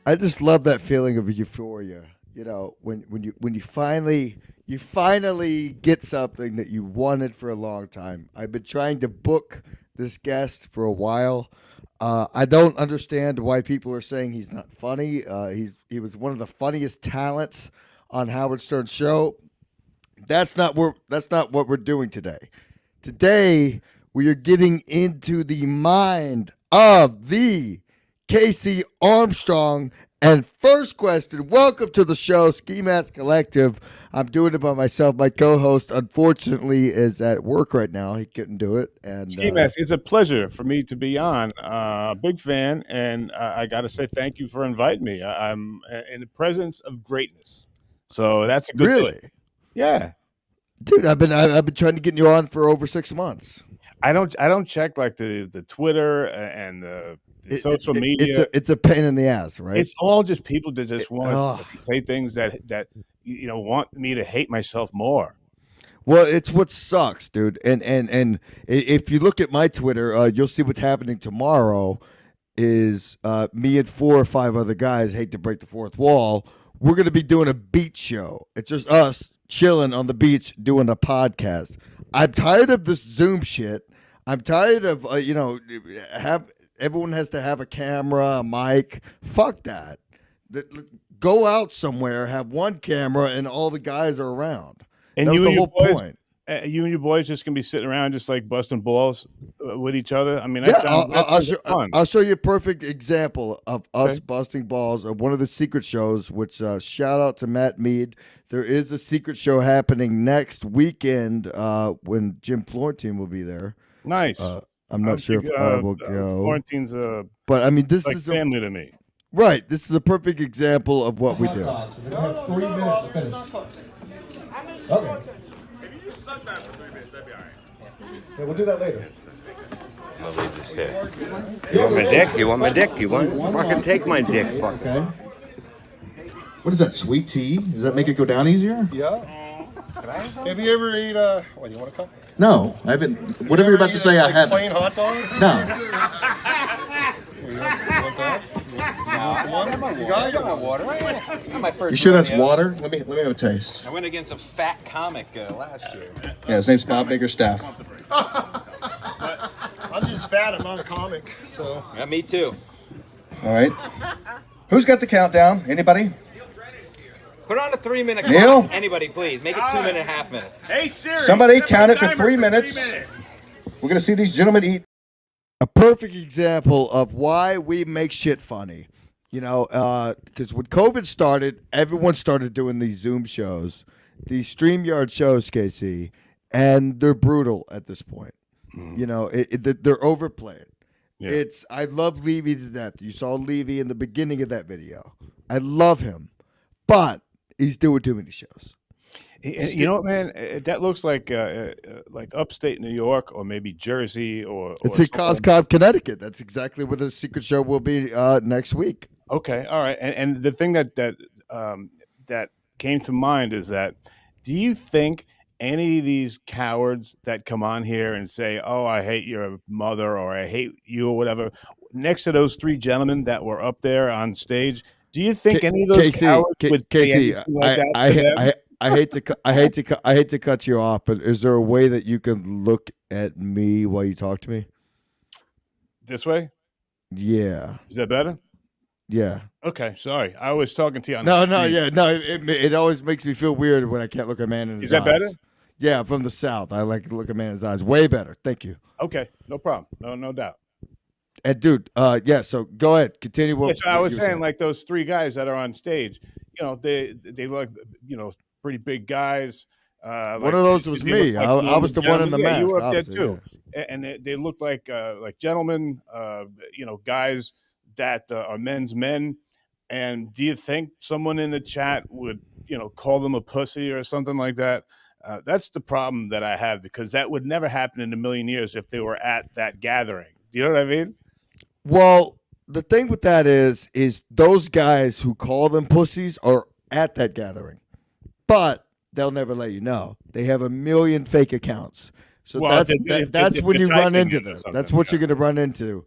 I just love that feeling of euphoria. You know, when you finally get something that you wanted for a long time. I've been trying to book this guest for a while. I don't understand why people are saying he's not funny. He was one of the funniest talents on Howard Stern's show. That's not what we're doing today. Today we are getting into the mind of the KC Armstrong. And first question, welcome to the show, Ski Mats Collective. I'm doing it by myself. My co-host, unfortunately, is at work right now. He couldn't do it. And Ski Mask, it's a pleasure for me to be on. Big fan, and I got to say thank you for inviting me. I'm in the presence of greatness, so that's a good really, thing. Yeah, dude, I've been trying to get you on for over 6 months. I don't check like the Twitter and the social media. It's a pain in the ass, right? It's all just people that just want to say things that want me to hate myself more. Well, it's what sucks, dude. And if you look at my Twitter, you'll see what's happening tomorrow. Is me and 4 or 5 other guys, hate to break the fourth wall. We're gonna be doing a beach show. It's just us chilling on the beach doing a podcast. I'm tired of this Zoom shit. I'm tired of have everyone has to have a camera, a mic. Fuck that. Go out somewhere, have one camera, and all the guys are around. And that was the whole point. You and your boys just gonna be sitting around just like busting balls with each other. I mean, I'll show you a perfect example of us busting balls of one of the secret shows. Which shout out to Matt Mead. There is a secret show happening next weekend when Jim Florentine will be there. Nice. I'm not sure if I will go. Florentine's but I mean, this like is family to me. Right. This is a perfect example of what we do. We're gonna have 3 minutes to finish. Okay. If you just suck that for 3 minutes, that'd be all right. Yeah, we'll do that later. I'll leave this here. You want my dick? You want my dick? You want? Fucking take my dick. Okay. What is that, sweet tea? Does that make it go down easier? Yeah. Have you ever eat what, you want a cup? No, I haven't. Whatever you're about to say, I haven't. Plain hot dog? No. You want that? You want some water? You got my water. My first You sure that's water? Let me have a taste. I went against a fat comic last year. Yeah, his name's Bob Biggerstaff. I'm just fat. I'm not a comic, so. Yeah, me too. All right. Who's got the countdown? Anybody? Put on a 3-minute Neil? clock. Anybody, please. Make it 2.5 minutes. Hey Siri. Somebody count it for 3 minutes. We're gonna see these gentlemen eat. A perfect example of why we make shit funny. You know, because when COVID started, everyone started doing these Zoom shows, these StreamYard shows, KC, and they're brutal at this point. You know, they're overplayed. Yeah. I love Levy to death. You saw Levy in the beginning of that video. I love him, but he's doing too many shows. You know what, man? That looks like upstate New York or maybe Jersey or It's in Coscob, Connecticut. That's exactly where the secret show will be next week. Okay, all right. And the thing that came to mind is that, do you think any of these cowards that come on here and say, "Oh, I hate your mother" or "I hate you" or whatever, next to those 3 gentlemen that were up there on stage, do you think any of those cowards would say anything like that to them? I hate to cut you off, but is there a way that you can look at me while you talk to me? This way? Yeah. Is that better? Yeah. Okay, sorry. I was talking to you on No, the street. It always makes me feel weird when I can't look a man in his eyes. Is that better? Yeah, from the South. I like to look a man in his eyes. Way better. Thank you. Okay, no problem. No doubt. And dude, yeah. So go ahead, continue. Yeah, so I was saying, like those 3 guys that are on stage, they look, pretty big guys. One of those was me. Like I was the one in the mask. You were up there too, and they looked like gentlemen, guys that are men's men. And do you think someone in the chat would, call them a pussy or something like that? That's the problem that I have, because that would never happen in a million years if they were at that gathering. Do you know what I mean? Well, the thing with that is those guys who call them pussies are at that gathering, but they'll never let you know. They have a million fake accounts. So that's when you run into this. That's what you're going to run into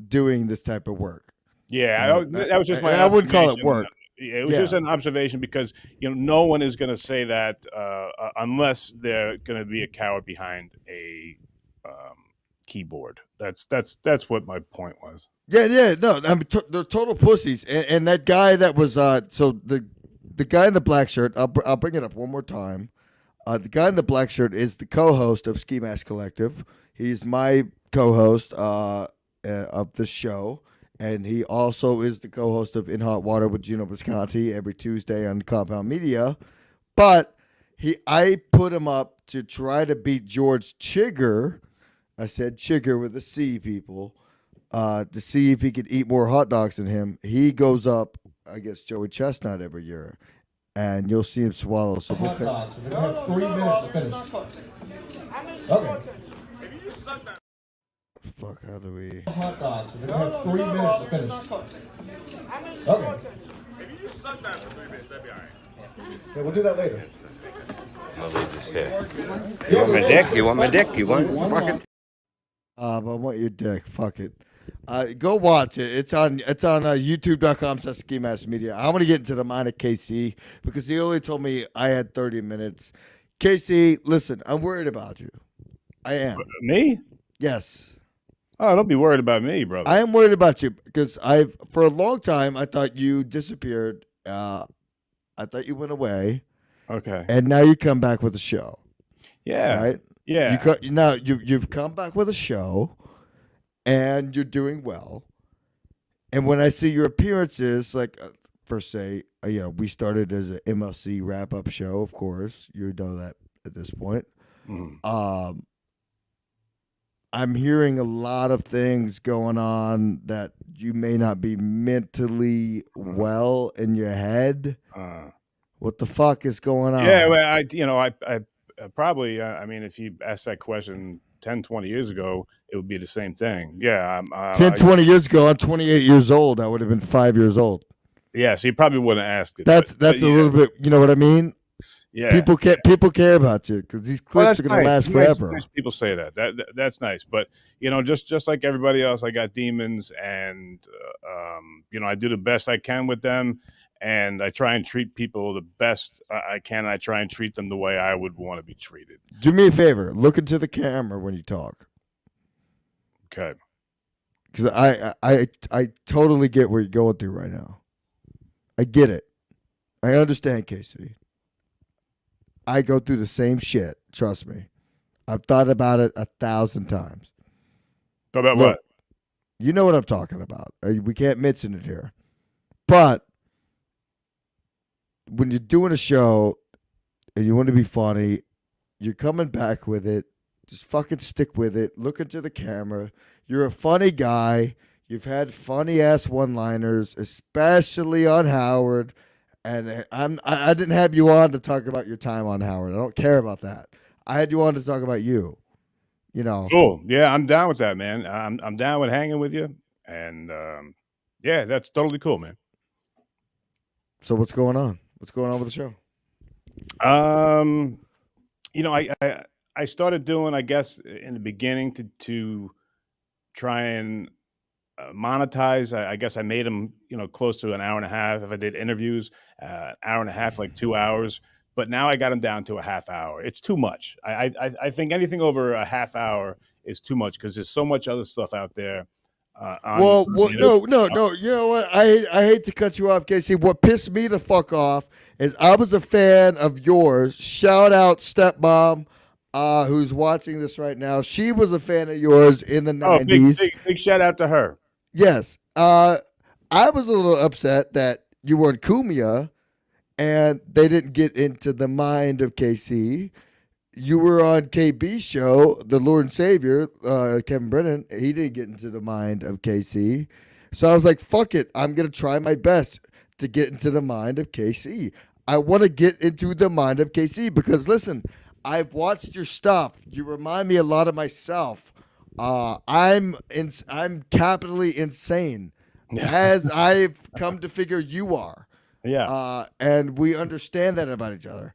doing this type of work. Yeah, that was just my. And I wouldn't call it observation. work. Yeah, it was just an observation because no one is going to say that unless they're going to be a coward behind a keyboard. That's what my point was. Yeah. No, I mean they're total pussies. And that guy that was so the guy in the black shirt. I'll bring it up one more time. The guy in the black shirt is the co-host of Ski Mask Collective. He's my co-host of the show. And he also is the co-host of In Hot Water with Gino Visconti every Tuesday on Compound Media. But I put him up to try to beat George Chigger. I said Chigger with a C, people, to see if he could eat more hot dogs than him. He goes up against Joey Chestnut every year, and you'll see him swallow. So Hot dogs. We're gonna have 3 minutes to finish. Okay. Fuck, how do we? Hot dogs. We're gonna have 3 minutes to finish. Okay. If you just suck that for 3 minutes, that'd be all right. Yeah, we'll do that later. I'm gonna leave this here. You want my dick? You want my dick? You want fucking? I want your dick. Fuck it. Go watch it. It's on youtube.com/Ski Mask Media. I want to get into the mind of KC because he only told me I had 30 minutes. KC, listen, I'm worried about you. I am. Me? Yes. Oh, don't be worried about me, brother. I am worried about you because for a long time I thought you disappeared. I thought you went away, Okay. and now you come back with a show. Yeah. Right? Yeah. You've come back with a show, and you're doing well. And when I see your appearances, like per se, we started as an MLC wrap up show. Of course, you know that at this point. Mhm. I'm hearing a lot of things going on that you may not be mentally well in your head. What the fuck is going on? Yeah, well, I probably, I mean, if you asked that question 10, 20 years ago, it would be the same thing. Yeah. 10, 20 years ago, I'm 28 years old. I would have been 5 years old. Yeah, so you probably wouldn't ask it. That's but a little bit, you know what I mean? Yeah. People care about you because these clips are going to last forever. Nice people say that. That's nice. But, just like everybody else, I got demons and, I do the best I can with them. And I try and treat people the best I can. I try and treat them the way I would want to be treated. Do me a favor. Look into the camera when you talk. Okay. Because I totally get what you're going through right now. I get it. I understand, Casey. I go through the same shit. Trust me. I've thought about it 1,000 times. Thought about Look, what? You know what I'm talking about. We can't mention it here. But when you're doing a show and you want to be funny, you're coming back with it. Just fucking stick with it. Look into the camera. You're a funny guy. You've had funny ass one-liners, especially on Howard. And I didn't have you on to talk about your time on Howard. I don't care about that. I had you on to talk about you. Cool. Yeah, I'm down with that, man. I'm down with hanging with you. And yeah, that's totally cool, man. So what's going on? What's going on with the show? I started doing, I guess, in the beginning to try and monetize. I guess I made them, close to an hour and a half. If I did interviews, hour and a half, like 2 hours. But now I got them down to a half hour. It's too much. I think anything over a half hour is too much because there's so much other stuff out there. No. You know what? I hate to cut you off, Casey. What pissed me the fuck off is I was a fan of yours. Shout out stepmom, who's watching this right now. She was a fan of yours in the 90s. Big shout out to her. Yes. I was a little upset that you were in Kumia and they didn't get into the mind of KC. You were on KB's show, The Lord and Savior, Kevin Brennan. He didn't get into the mind of KC. So I was like, fuck it. I'm going to try my best to get into the mind of KC. I want to get into the mind of KC because, listen, I've watched your stuff. You remind me a lot of myself. I'm capitally insane, as I've come to figure you are. Yeah. And we understand that about each other.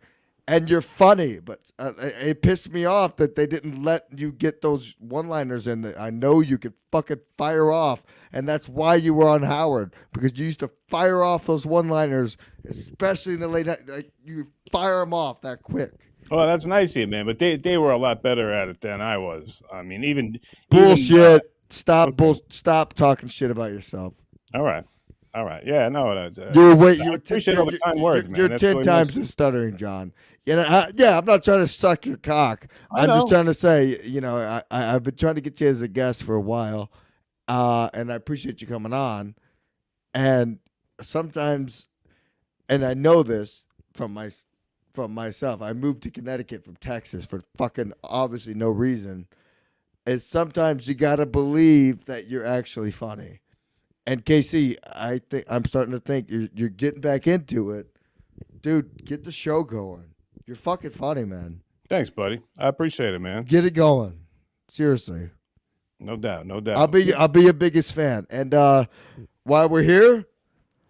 and you're funny, but it pissed me off that they didn't let you get those one-liners in that I know you could fucking fire off, and that's why you were on Howard, because you used to fire off those one-liners, especially in the late night. Like, you fire them off that quick. Well, that's nice of you, man. But they were a lot better at it than I was. I mean, even Bullshit. Stop okay. Stop talking shit about yourself. All right. Yeah, no, I appreciate all the kind words, man. You're That's 10 really times nice. as stuttering, John. You know, I'm not trying to suck your cock. I I'm just know. trying to say, I've been trying to get you as a guest for a while, and I appreciate you coming on. And sometimes, and I know this from myself. I moved to Connecticut from Texas for fucking obviously no reason. Is sometimes you gotta believe that you're actually funny. And KC, I think I'm starting to think you're getting back into it, dude. Get the show going. You're fucking funny, man. Thanks, buddy. I appreciate it, man. Get it going. Seriously, No doubt. No doubt. I'll be your biggest fan. And while we're here,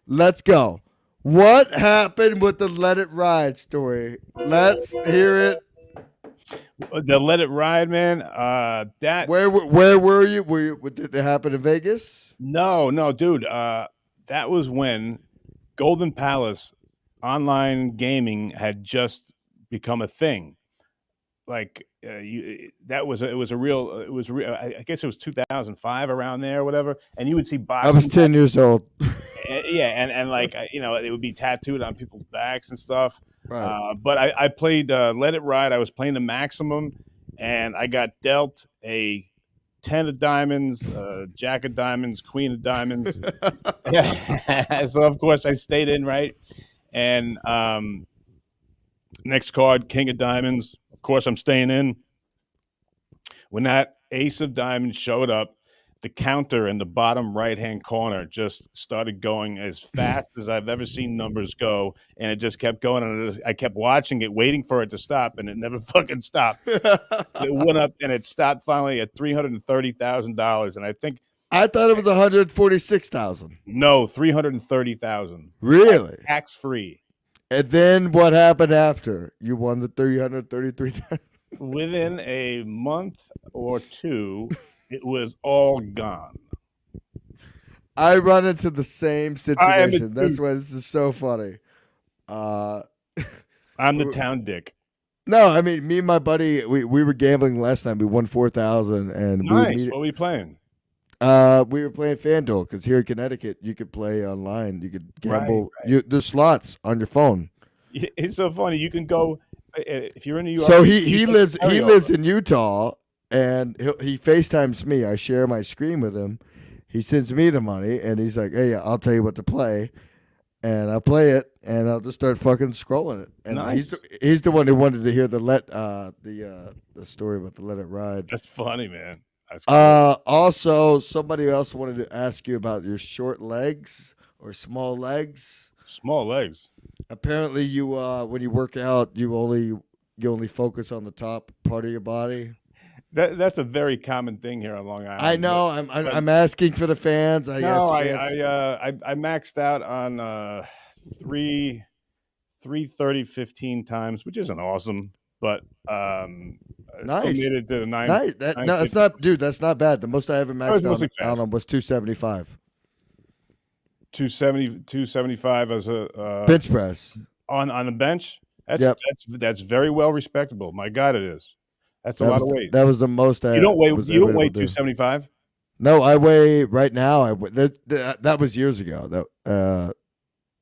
let's go. What happened with the Let It Ride story? Let's hear it. The Let It Ride, man. That Where were you? Did it happen in Vegas? no, dude. That was when Golden Palace online gaming had just become a thing. Like that was it was real. I guess it was 2005 around there, or whatever. And you would see I was boxing. 10 years old. Yeah, and like it would be tattooed on people's backs and stuff. Right. But I played Let It Ride. I was playing the maximum, and I got dealt a 10 of diamonds, jack of diamonds, queen of diamonds. So of course I stayed in, right? And next card, king of diamonds. Of course I'm staying in. When that ace of diamonds showed up, the counter in the bottom right-hand corner just started going as fast as I've ever seen numbers go, and it just kept going. And I kept watching it, waiting for it to stop, and it never fucking stopped. It went up, and it stopped finally at $330,000, and I think I thought it was 146,000. no, 330,000, Really? tax free. And then what happened after? You won the 333,000. Within a month or two, it was all gone. I run into the same situation. dude. That's why this is so funny. I'm the town dick. No, I mean, me and my buddy, we were gambling last night. We won 4,000, and Nice. What were you playing? we were playing FanDuel because here in Connecticut you could play online. You could gamble. Right. There's slots on your phone. It's so funny. You can go if you're in New York. So you he can lives carry in Utah, and he FaceTimes me. I share my screen with him. He sends me the money, and he's like, "Hey, I'll tell you what to play," and I'll play it, and I'll just start fucking scrolling it. And Nice. he's the one who wanted to hear the story about the Let It Ride. That's funny, man. That's cool. Also, somebody else wanted to ask you about your short legs or small legs. Small legs. Apparently, you when you work out, you only focus on the top part of your body. That's a very common thing here on Long Island. I know. I'm asking for the fans. I guess. I maxed out on 330 times, which isn't awesome, but Nice. still made it to the nine. Nice. No, it's not, dude. That's not bad. The most I ever was maxed mostly out fast. on was 275 275 as a bench press. on the bench. Yep. That's very well respectable. My God, it is. That's a lot of weight. That was the most I. You don't weigh was ever able to do. 275. No, I weigh right now. That was years ago. That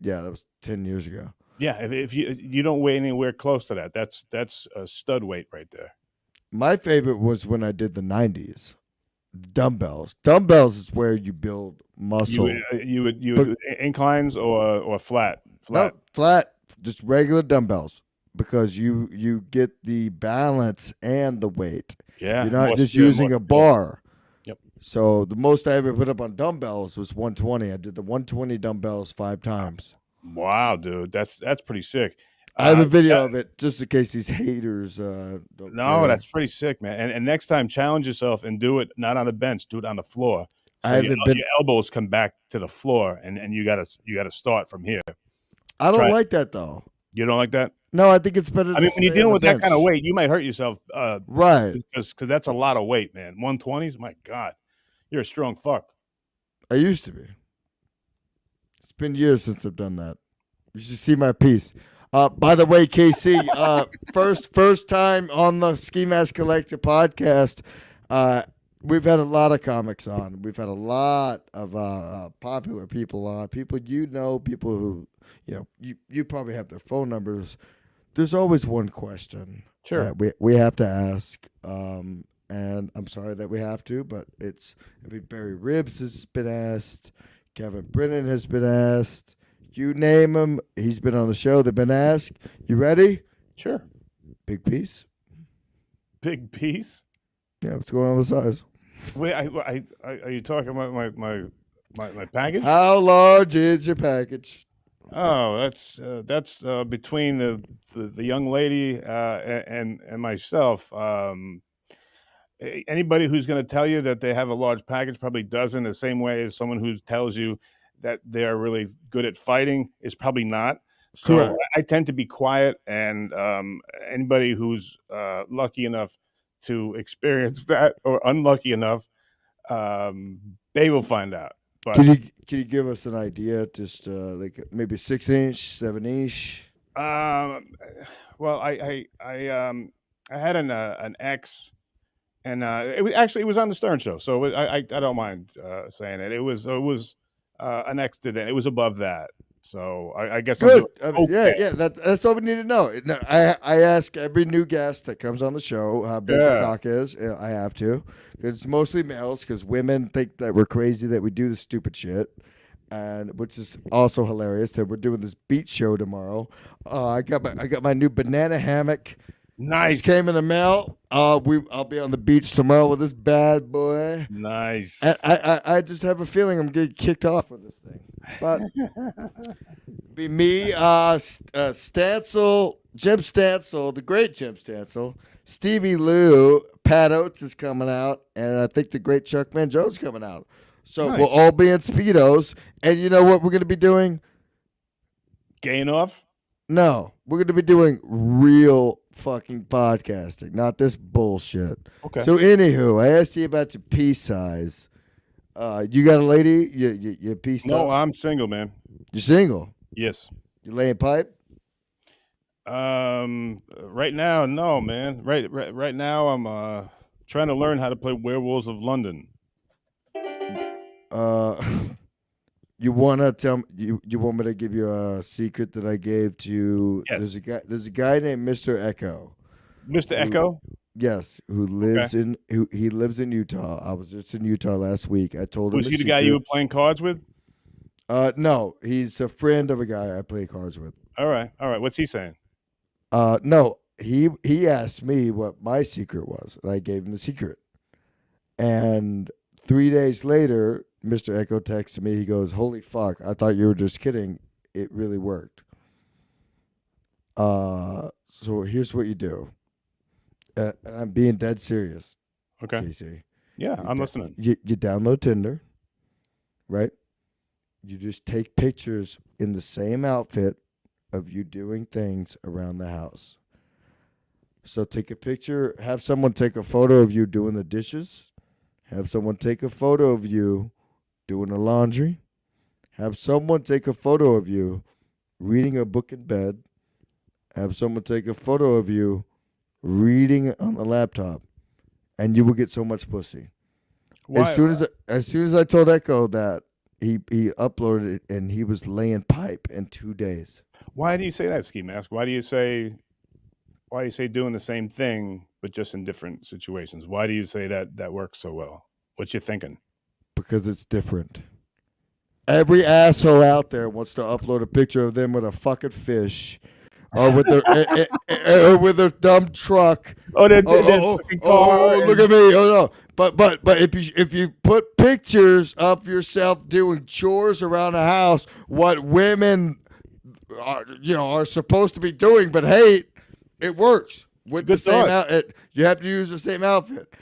was 10 years ago. Yeah, if you don't weigh anywhere close to that, that's a stud weight right there. My favorite was when I did the 90s. Dumbbells. Dumbbells is where you build muscle. You would inclines or flat. No, flat, just regular dumbbells, because you get the balance and the weight. Yeah, You're not more just steel, using more a steel. bar. Yep. So the most I ever put up on dumbbells was 120. I did the 120 dumbbells 5 times. Wow, dude, that's pretty sick. I have a video of it just in case these haters don't No, care. that's pretty sick, man. And next time, challenge yourself and do it not on the bench, do it on the floor. So I haven't been. your elbows come back to the floor, and you gotta start from here. I don't try it. like that though. You don't like that? No, I think it's better. I mean, to when you're stay on dealing the with that kind of bench. weight, you might hurt yourself. Right. Because that's a lot of weight, man. 120s. My God, you're a strong fuck. I used to be. It's been years since I've done that. You should see my piece. By the way, KC, first time on the Ski Mask Collective podcast. We've had a lot of comics on. We've had a lot of popular people on. People people who you probably have their phone numbers. There's always one question Sure. that we have to ask. And I'm sorry that we have to, but Barry Ribs has been asked. Kevin Brennan has been asked. You name him, he's been on the show. They've been asked. You ready? Sure. Big piece. Big piece. Yeah, what's going on with size? Wait, are you talking about my package? How large is your package? Oh, that's between the young lady and myself. Anybody who's going to tell you that they have a large package probably doesn't. The same way as someone who tells you that they're really good at fighting is probably not. So Correct. I tend to be quiet, and anybody who's lucky enough to experience that or unlucky enough, they will find out. But Can you give us an idea? Just like maybe 6-inch, 7-inch. well, I had an ex, and it was on the Stern Show, so I don't mind saying it. It was an ex did that. It was above that, so I guess Good. I'm doing okay. Yeah. That's all we need to know. No, I ask every new guest that comes on the show how big the cock is. I have to, because it's mostly males. Because women think that we're crazy that we do this stupid shit, and which is also hilarious. That we're doing this beach show tomorrow. I got my new banana hammock. Nice. Just came in the mail. I'll be on the beach tomorrow with this bad boy. Nice. And I just have a feeling I'm getting kicked off with this thing. But be me, Stancil, Jim Stancil, the great Jim Stancil, Stevie Lou, Pat Oates is coming out, and I think the great Chuck Mangione coming out. So Nice. we'll all be in Speedos. And you know what we're going to be doing? Gain off? No, we're going to be doing real fucking podcasting, not this bullshit. Okay. So, anywho, I asked you about your piece size. You got a lady? You pieced up? No, I'm single, man. You're single? Yes. You laying pipe? Right now, no, man. Right now, I'm trying to learn how to play Werewolves of London. You wanna tell me, you want me to give you a secret that I gave to? Yes. There's a guy named Mr. Echo. Mr. Echo? Yes, who lives he lives in Utah. I was just in Utah last week. I told him. Was he the guy you were playing cards with? No, he's a friend of a guy I play cards with. All right. What's he saying? No, he asked me what my secret was, and I gave him the secret. And 3 days later, Mr. Echo texted me. He goes, "Holy fuck! I thought you were just kidding. It really worked." So here's what you do, and I'm being dead serious. Okay. Casey. Yeah, I'm listening. You download Tinder, right? You just take pictures in the same outfit of you doing things around the house. So take a picture, have someone take a photo of you doing the dishes, have someone take a photo of you doing the laundry, have someone take a photo of you reading a book in bed, have someone take a photo of you reading on the laptop, and you will get so much pussy. Why? As soon as I told Echo that, he uploaded it and he was laying pipe in 2 days. Why do you say that, Ski Mask? Why do you say doing the same thing but just in different situations? Why do you say that works so well? What you thinking? Because it's different. Every asshole out there wants to upload a picture of them with a fucking fish, or with their or with their dumb truck. Look at me! Oh no! But if you put pictures of yourself doing chores around the house, what women are supposed to be doing but hate, it works with the same outfit. You have to use the same outfit.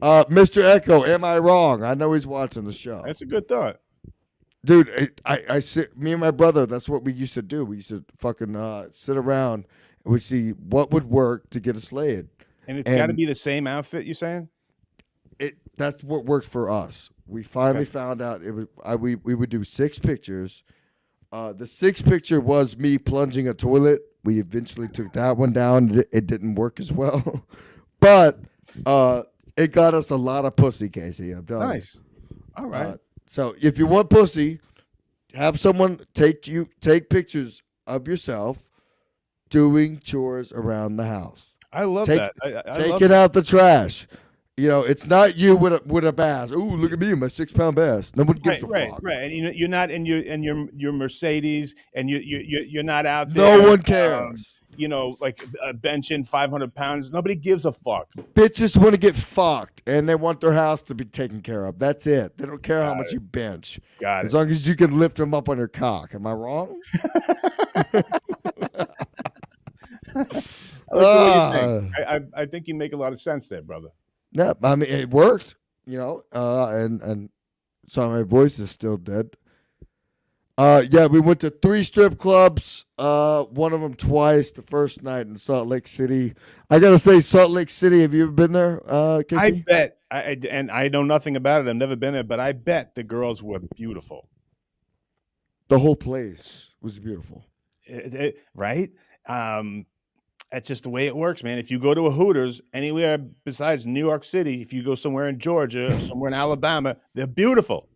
Mr. Echo, am I wrong? I know he's watching the show. That's a good thought. Dude, I sit, me and my brother, that's what we used to do. We used to fucking sit around and we see what would work to get us laid. And it's got to And be the same outfit. You saying? That's what worked for us. We finally Okay. found out it was we would do 6 pictures. The 6th picture was me plunging a toilet. We eventually took that one down. It didn't work as well, but it got us a lot of pussy, Casey. I'm telling Nice. All you. right. So if you want pussy, have someone take pictures of yourself doing chores around the house. I love Take that. I love taking out the trash. You know, it's not you with a bass. Ooh, look at me, my 6-pound bass. Nobody gives Right, a fuck. right. And you're not in your Mercedes, and you're not out No there. one cares. Like benching 500 pounds. Nobody gives a fuck. Bitches want to get fucked, and they want their house to be taken care of. That's it. They don't care how much you bench, Got as it. long as you can lift them up on your cock. Am I wrong? What do you think? I think you make a lot of sense there, brother. No, I mean it worked. And sorry, my voice is still dead. Yeah, we went to 3 strip clubs. One of them twice. The first night in Salt Lake City. I gotta say, Salt Lake City. Have you ever been there, I Casey? bet, and I know nothing about it. I've never been there, but I bet the girls were beautiful. The whole place was beautiful. Right? That's just the way it works, man. If you go to a Hooters anywhere besides New York City, if you go somewhere in Georgia or somewhere in Alabama, they're beautiful.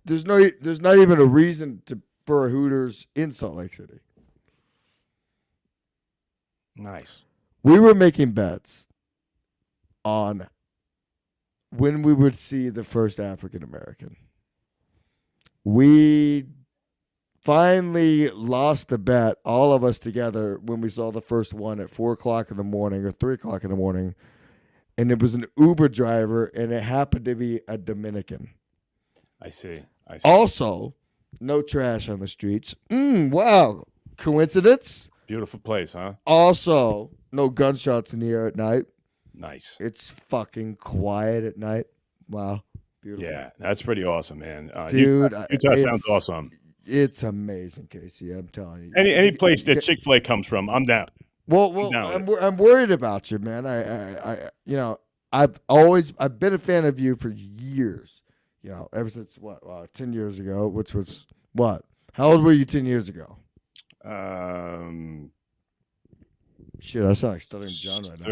There's not even a reason for a Hooters in Salt Lake City. Nice. We were making bets on when we would see the first African American. We finally lost the bet, all of us together, when we saw the first one at 4:00 in the morning or 3:00 in the morning, and it was an Uber driver, and it happened to be a Dominican. I see. Also, no trash on the streets. Wow, coincidence? Beautiful place, huh? Also, no gunshots in the air at night. Nice. It's fucking quiet at night. Wow, beautiful. Yeah, that's pretty awesome, man. Dude, Utah sounds awesome. It's amazing, Casey. I'm telling you. Any place that Chick-fil-A comes from, I'm down. Well, down I'm worried about you, man. I've been a fan of you for years. Ever since 10 years ago, which was what? How old were you 10 years ago? Shit, I sound like Stuttering John right now.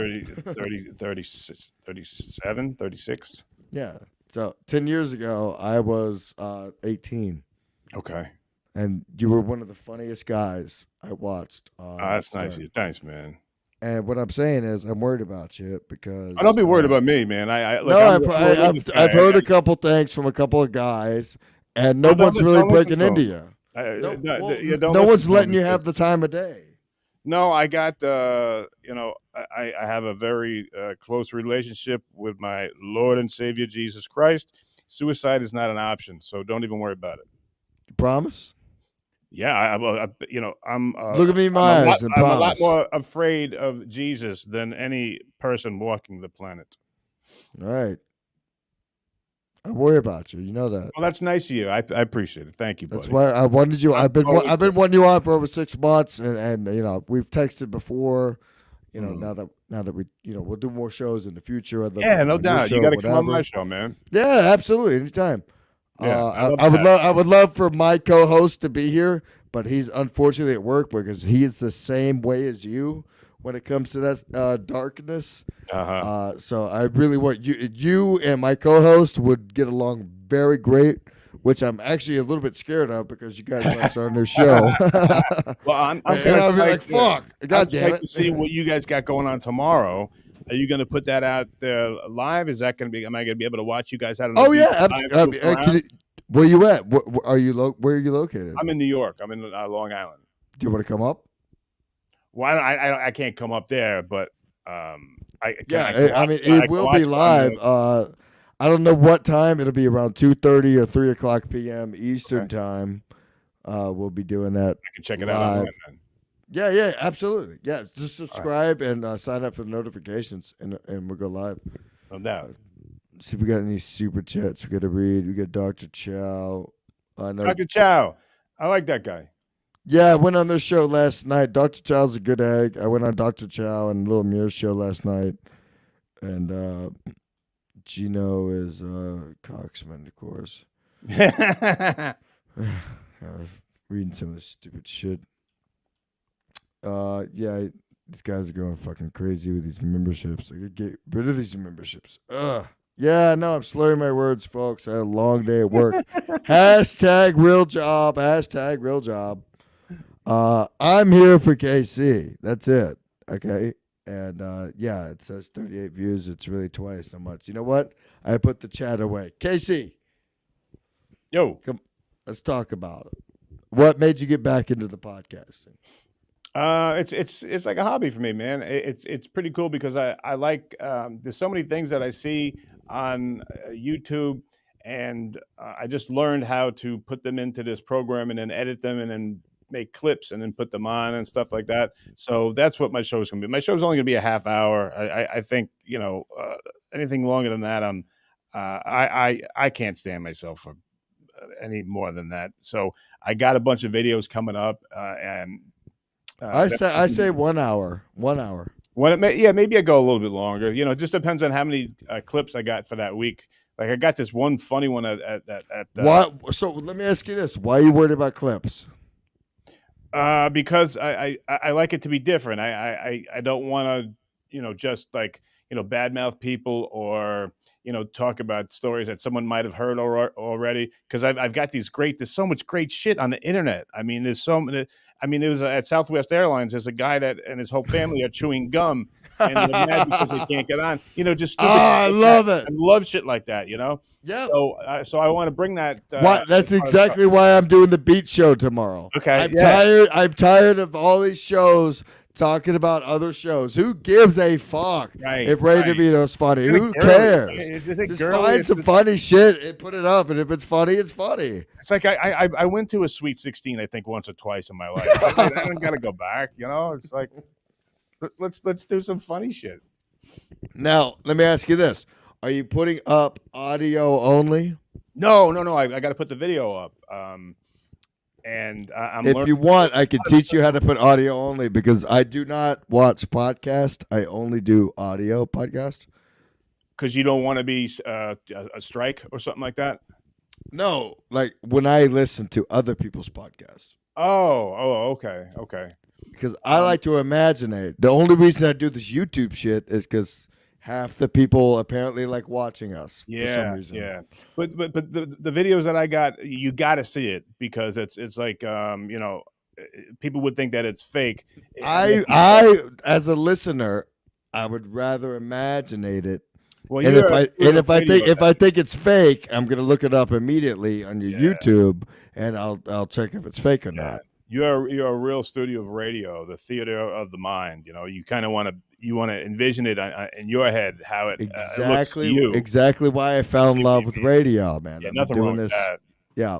37, 36. Yeah. So 10 years ago, I was 18. Okay. And you were one of the funniest guys I watched. That's nice. Thanks, man. And what I'm saying is, I'm worried about you because. Don't be worried about me, man. I've heard a couple things from a couple of guys, and no one's really breaking into you. No one's letting you have the time of day. No, I got. I have a very close relationship with my Lord and Savior Jesus Christ. Suicide is not an option, so don't even worry about it. You promise? Yeah, I'm. Look at me in my eyes and I'm a promise. lot more afraid of Jesus than any person walking the planet. All right. I worry about you. You know that. Well, that's nice of you. I appreciate it. Thank you, buddy. That's why I wanted you. I've been wanting you on for over 6 months, and we've texted before. Now that we we'll do more shows in the future. No doubt. You got to come on my show, man. Yeah, absolutely, anytime. Yeah, I would love for my co-host to be here, but he's unfortunately at work because he is the same way as you when it comes to that darkness. So I really want you and my co-host would get along very great, which I'm actually a little bit scared of because you guys might start a new show. Well, I'm kind of like, fuck. God damn it. To see what you guys got going on tomorrow. Are you going to put that out there live? Is that going to be? Am I going to be able to watch you guys out? Oh yeah. Where you at? Where are you located? I'm in New York. I'm in Long Island. Do you want to come up? Well, I can't come up there, but it will be live. I don't know what time. It'll be around 2:30 or 3:00 p.m. Eastern time. We'll be doing that. I can check it out online then. Yeah, absolutely. Yeah, just subscribe and sign up for the notifications, and we'll go live. No doubt. See if we got any super chats we got to read. We got Dr. Chow. Dr. Chow. I like that guy. Yeah, I went on their show last night. Dr. Chow's a good egg. I went on Dr. Chow and Little Mir's show last night. And Gino is Coxman, of course. I was reading some of this stupid shit. Yeah, these guys are going fucking crazy with these memberships. I could get rid of these memberships. Ugh. Yeah, no, I'm slurring my words, folks. I had a long day at work. Hashtag real job. Hashtag real job. I'm here for KC. That's it. Okay. And yeah, it says 38 views. It's really twice so much. You know what? I put the chat away. KC, Yo, come. Let's talk about it. What made you get back into the podcasting? it's like a hobby for me, man. It's pretty cool because I like there's so many things that I see on YouTube, and I just learned how to put them into this program and then edit them and then make clips and then put them on and stuff like that. So that's what my show is going to be. My show is only going to be a half hour. I think anything longer than that, I can't stand myself for any more than that. So I got a bunch of videos coming up, and I say 1 hour. 1 hour. maybe I go a little bit longer. It just depends on how many clips I got for that week. Like I got this one funny one at What? So let me ask you this: why are you worried about clips? because I like it to be different. I don't want to just like badmouth people or talk about stories that someone might have heard already, because I've got there's so much great shit on the internet. I mean, there was at Southwest Airlines. There's a guy that and his whole family are chewing gum and they're mad because they can't get on. Just stupid. I shit like love that. it. I love shit like that. Yeah. So I want to bring that. That's exactly why I'm doing the Beat Show tomorrow. Okay, I'm yeah. tired. I'm tired of all these shows talking about other shows. Who gives a fuck Right, if Ray right. DeVito's funny? Is it Who girly? cares? Is it Just girly? find Is some it- funny shit and put it up. And if it's funny, it's funny. It's like I went to a Sweet 16, I think, once or twice in my life. I don't got to go back. It's like let's do some funny shit. Now, let me ask you this. Are you putting up audio only? No. I got to put the video up. And I'm If learning you want, I can teach you how to put audio only, because I do not watch podcast. I only do audio podcast. because you don't want to be a strike or something like that. No, like when I listen to other people's podcasts. Okay. Because I like to imagine it. The only reason I do this YouTube shit is because half the people apparently like watching us for some reason. Yeah. But the videos that I got, you got to see it, because it's like people would think that it's fake. I as a listener, I would rather imaginate it. Well, And you're if I think it's fake, I'm gonna look it up immediately on your YouTube, and I'll check if it's fake or not. You're a real studio of radio, the theater of the mind. You kind of want to envision it in your head how it looks to you. Exactly why I fell in love with radio, man. Yeah, I've been nothing doing wrong with this. that. Yeah,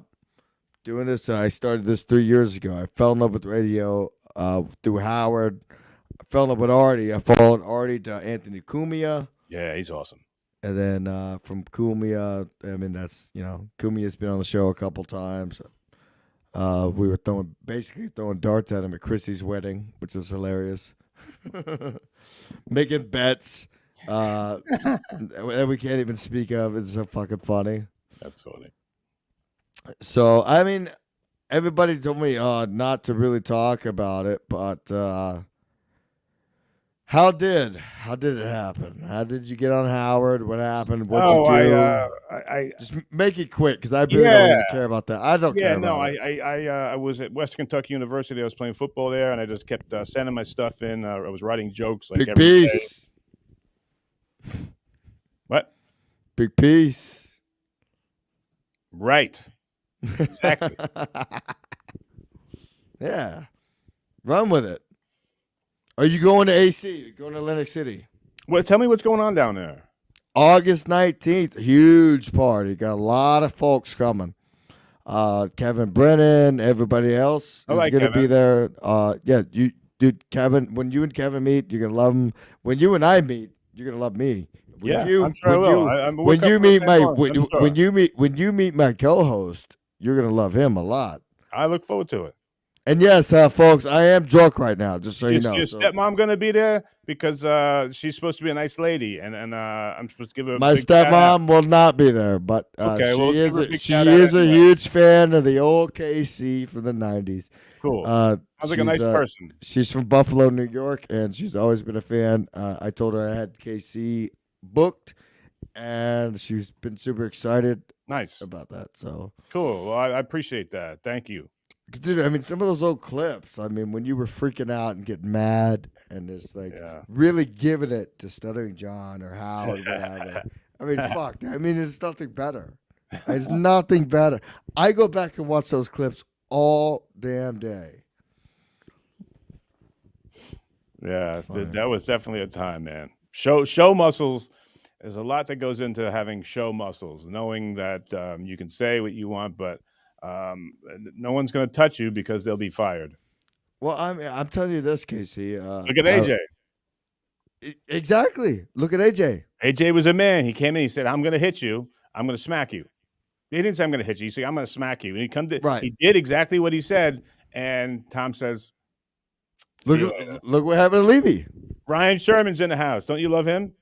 doing this. I started this 3 years ago. I fell in love with radio through Howard. I fell in love with Artie. I followed Artie to Anthony Cumia. Yeah, he's awesome. And then from Cumia, I mean, that's, Cumia's been on the show a couple times. We were basically throwing darts at him at Chrissy's wedding, which was hilarious. Making bets that we can't even speak of. It's so fucking funny. That's funny. So, I mean, everybody told me not to really talk about it, but how did it happen? How did you get on Howard? What happened? What you do? I Just make it quick, because I really don't even care about that. I don't care about it. I was at Western Kentucky University. I was playing football there, and I just kept sending my stuff in. I was writing jokes like Big every day. piece. What? Big piece. Right. Exactly. Yeah. Run with it. Are you going to AC? You going to Atlantic City? Well, tell me what's going on down there. August 19th, huge party. Got a lot of folks coming. Kevin Brennan, everybody else is like going to Kevin. be there. Yeah, dude, Kevin, when you and Kevin meet, you're going to love him. When you and I meet, you're going to love me. When Yeah, you, I'm sure I when will. you, We're when coming you from the meet same my lunch, I'm sure. when you meet my co-host, you're going to love him a lot. I look forward to it. And yes, folks, I am drunk right now, just so you Is know. your So stepmom gonna be there because she's supposed to be a nice lady, and I'm supposed to give her a my big shout out. stepmom will not be there, but Okay, well, she let's give is her a big she shout out is a anyway. huge fan of the old KC from the '90s. Cool. Sounds like a nice person. She's from Buffalo, New York, and she's always been a fan. I told her I had KC booked, and she's been super excited Nice. about that. So, Cool. Well, I appreciate that. Thank you. dude, I mean, some of those old clips. I mean, when you were freaking out and getting mad, and it's like Yeah. really giving it to Stuttering John or Hal or whatever. I mean, fuck. I mean, it's nothing better. It's nothing better. I go back and watch those clips all damn day. Yeah, Funny. that was definitely a time, man. Show muscles. There's a lot that goes into having show muscles, knowing that you can say what you want, but no one's going to touch you because they'll be fired. Well, I'm telling you this, Casey. Look at AJ. Exactly. Look at AJ. AJ was a man. He came in. He said, "I'm going to hit you. I'm going to smack you." He didn't say, "I'm going to hit you." He said, "I'm going to smack you." And Right. he did exactly what he said. And Tom says, Look what happened to Levy. "Ryan Sherman's in the house. Don't you love him?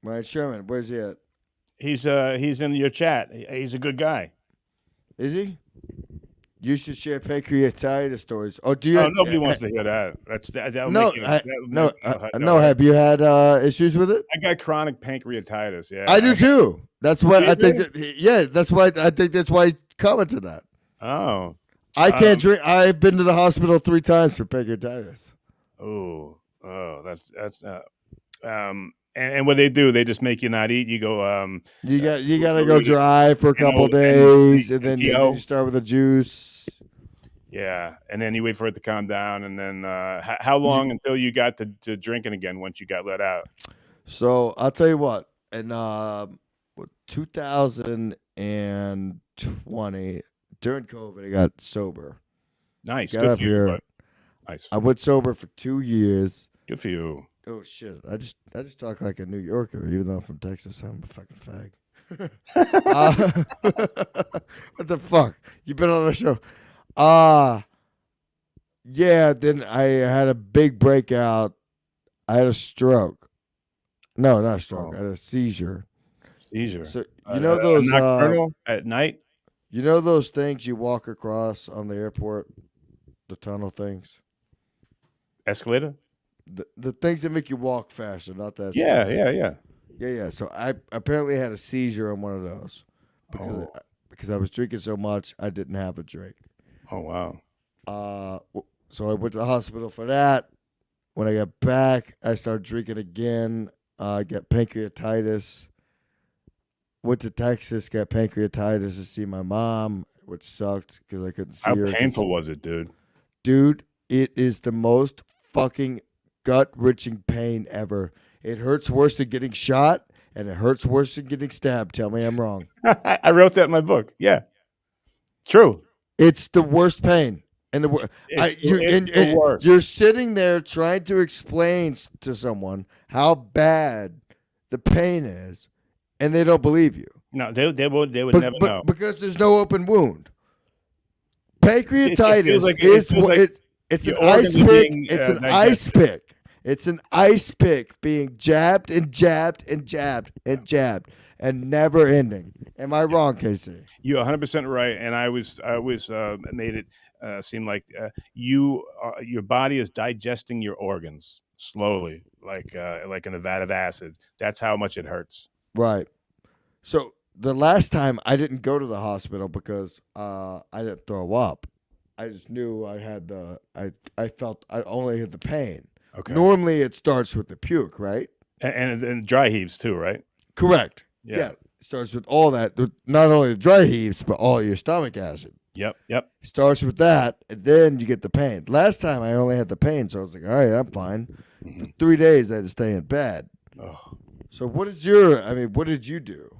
Ryan Sherman. Where's he at? He's in your chat. He's a good guy." Is he? You should share pancreatitis stories. Oh, do you? Oh, nobody wants to hear that. That'll No, make you, no. no. Have you had issues with it? I got chronic pancreatitis. Yeah, I do too. That's what I think. Seriously? Yeah, that's why I think that's why he commented that. Oh, I can't drink. I've been to the hospital 3 times for pancreatitis. oh, that's and what they do, they just make you not eat. You go You gotta go dry for a couple days, and then you start with a juice. Yeah, and then you wait for it to calm down, and then how long until you got to drinking again once you got let out? So I'll tell you what. In 2020, during COVID, I got sober. Nice, Got good up for you. here. Bud. Nice, I went sober for 2 years. good for you. Oh shit! I just talk like a New Yorker, even though I'm from Texas. I'm a fucking fag. What the fuck? You been on the show? Yeah. Then I had a big breakout. I had a stroke. No, not a stroke. I had a seizure. Seizure. So you know those nocturnal at night? you know those things you walk across on the airport, the tunnel things, Escalator? the things that make you walk faster, not that. Yeah. Yeah. So I apparently had a seizure on one of those because I was drinking so much I didn't have a drink. Oh wow. So I went to the hospital for that. When I got back, I started drinking again. I got pancreatitis. Went to Texas, got pancreatitis to see my mom, which sucked because I couldn't see How her. painful was it, dude? Dude, it is the most fucking gut-wrenching pain ever. It hurts worse than getting shot, and it hurts worse than getting stabbed. Tell me I'm wrong. I wrote that in my book. Yeah, true. It's the worst pain. And the worst. You're sitting there trying to explain to someone how bad the pain is, and they don't believe you. No, they would never know. Because there's no open wound. Pancreatitis it's an your ice organs are pick. being, It's an digested. ice pick. It's an ice pick being jabbed and jabbed and jabbed and jabbed and never ending. Am I wrong, Casey? You're 100% right, and I was made it seem like your body is digesting your organs slowly, like in a vat of acid. That's how much it hurts. Right. So the last time I didn't go to the hospital because I didn't throw up. I just knew I had I felt I only had the pain. Okay. Normally it starts with the puke, right? And dry heaves too, right? Correct. Yeah. It starts with all that, not only the dry heaves, but all your stomach acid. Yep. Starts with that, and then you get the pain. Last time I only had the pain, so I was like, all right, I'm fine. For 3 days I had to stay in bed. Oh. So what did you do?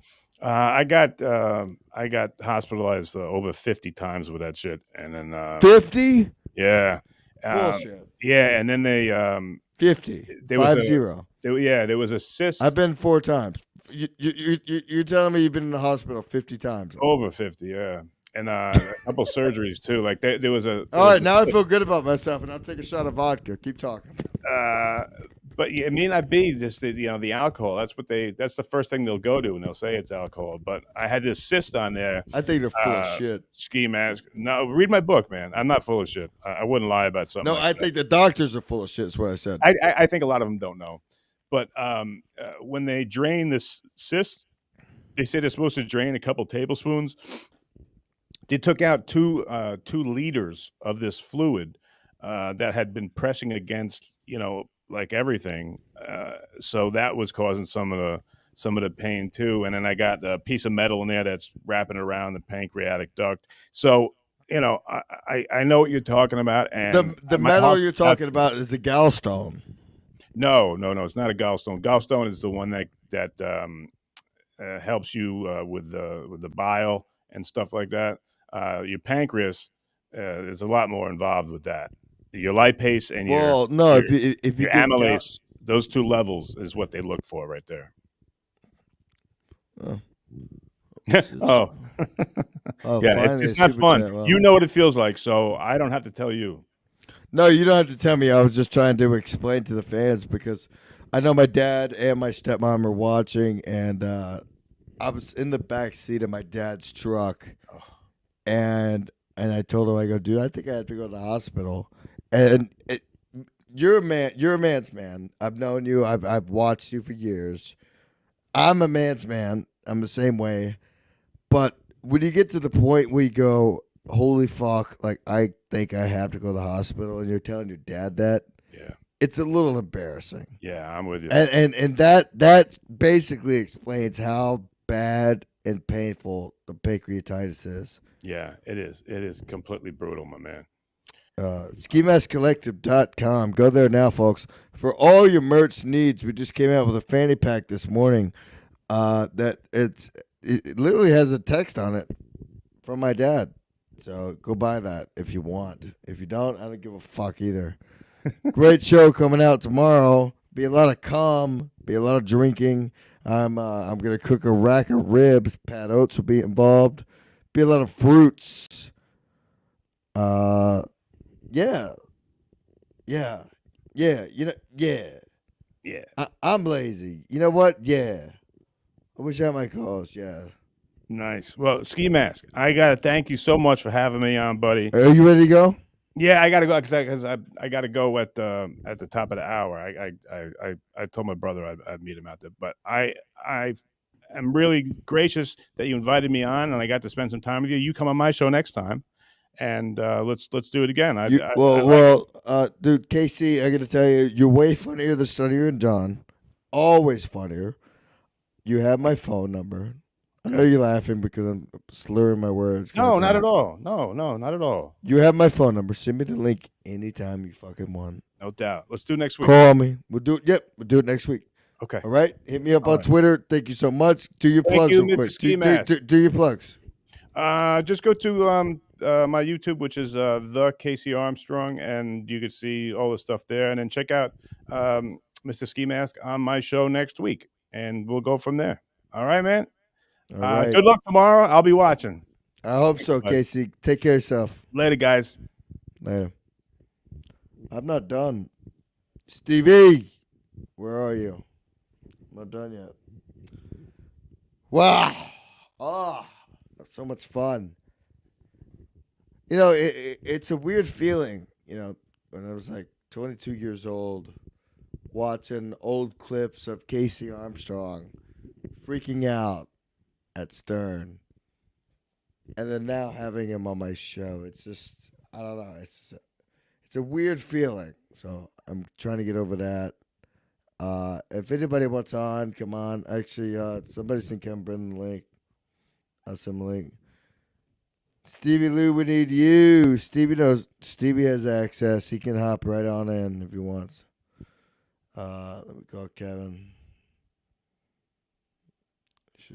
I got hospitalized over 50 times with that shit, and then 50? yeah, Bullshit. yeah, and then they 50. there was 50. there was a cyst. I've been 4 times. You're telling me you've been in the hospital 50 times? Over 50, yeah. and a couple surgeries too. Like there was a. All right, now I feel good about myself, and I'll take a shot of vodka. Keep talking. But it may not be just the alcohol. That's the first thing they'll go to, and they'll say it's alcohol. But I had this cyst on there. I think they're full of shit. Ski mask. No, read my book, man. I'm not full of shit. I wouldn't lie about something. No, like I think the doctors are full of shit. Is what I said. I think a lot of them don't know. But when they drain this cyst, they say they're supposed to drain a couple tablespoons. They took out 2 liters of this fluid that had been pressing against, like everything. So that was causing some of the pain too. And then I got a piece of metal in there that's wrapping around the pancreatic duct. So, I know what you're talking about. And the metal you're talking about is the gallstone. No, it's not a gallstone. Gallstone is the one that helps you with the bile and stuff like that. Your pancreas is a lot more involved with that. Your lipase and your amylase, those 2 levels is what they look for right there. Oh, oh, yeah, it's not fun. Chat, well. You know what it feels like, so I don't have to tell you. No, you don't have to tell me. I was just trying to explain to the fans because I know my dad and my stepmom are watching, and I was in the back seat of my dad's truck, and I told him, I go, dude, I think I have to go to the hospital. And you're a man. You're a man's man. I've known you. I've watched you for years. I'm a man's man. I'm the same way. But when you get to the point where you go, holy fuck, like I think I have to go to the hospital, and you're telling your dad that, Yeah, it's a little embarrassing. yeah, I'm with you. And that basically explains how bad and painful the pancreatitis is. Yeah, it is. It is completely brutal, my man. SkiMaskCollective.com. Go there now, folks. For all your merch needs, we just came out with a fanny pack this morning. That it literally has a text on it from my dad. So go buy that if you want. If you don't, I don't give a fuck either. Great show coming out tomorrow. Be a lot of calm. Be a lot of drinking. I'm gonna cook a rack of ribs. Pat Oates will be involved. Be a lot of fruits. Yeah. Yeah. I'm lazy. You know what? Yeah. I wish I had my co-host. Yeah. Nice. Well, Ski Mask, I gotta thank you so much for having me on, buddy. Are you ready to go? Yeah, I gotta go because I gotta go at the top of the hour. I told my brother I'd meet him out there, but I am really gracious that you invited me on, and I got to spend some time with you. You come on my show next time, and let's do it again. Dude, KC, I got to tell you, you're way funnier than Stunnier and John. Always funnier. You have my phone number. I know you're laughing because I'm slurring my words. No, not at all. No, not at all. You have my phone number. Send me the link anytime you fucking want. No doubt. Let's do it next week. Call me. We'll do it. Yep, we'll do it next week. Okay. All right. Hit me up on Twitter. Thank you so much. Do your plugs you, real Mr. quick. Ski Mask. Do your plugs. Just go to my YouTube, which is the KC Armstrong, and you can see all the stuff there. And then check out Mr. Ski Mask on my show next week, and we'll go from there. All right, man. All right. Good luck tomorrow. I'll be watching. I hope so, KC. Take care of yourself. Later, guys. Later. I'm not done. Stevie, where are you? I'm not done yet. Wow. Oh, that's so much fun. You know, it's a weird feeling, when I was like 22 years old, watching old clips of KC Armstrong freaking out at Stern, and then now having him on my show. It's just, I don't know. It's a weird feeling. So I'm trying to get over that. If anybody wants on, come on. Actually, somebody can come bring the link. I'll send the link. Stevie Lou, we need you. Stevie has access. He can hop right on in if he wants. Let me call Kevin.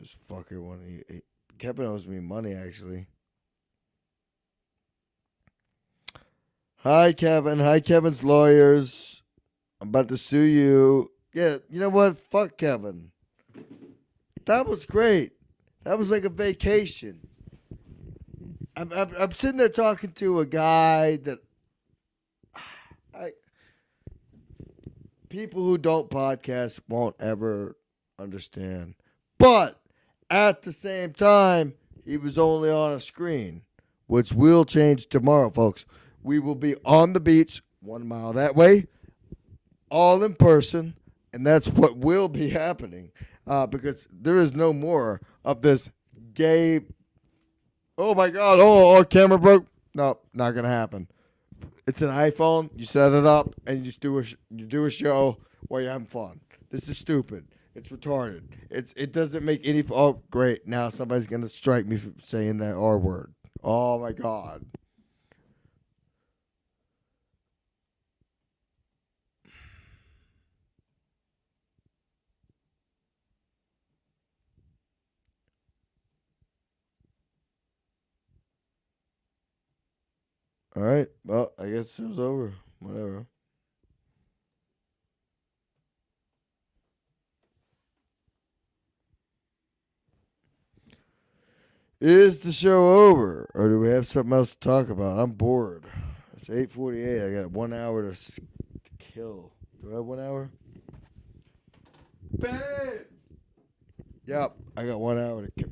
Just fucker one. Kevin owes me money, actually. Hi, Kevin. Hi, Kevin's lawyers. I'm about to sue you. Yeah, you know what? Fuck Kevin. That was great. That was like a vacation. I'm sitting there talking to a guy that people who don't podcast won't ever understand. But at the same time, he was only on a screen, which will change tomorrow, folks. We will be on the beach 1 mile that way, all in person, and that's what will be happening because there is no more of this gay. Oh my God! Oh, our camera broke. No, not gonna happen. It's an iPhone. You set it up and you just do a show while you're having fun. This is stupid. It's retarded. It doesn't make any. Oh, great! Now somebody's gonna strike me for saying that R word. Oh my God. All right. Well, I guess it was over. Whatever. Is the show over, or do we have something else to talk about? I'm bored. It's 8:48. I got 1 hour to kill. Do I have 1 hour? Bam! Yep, I got 1 hour to kill.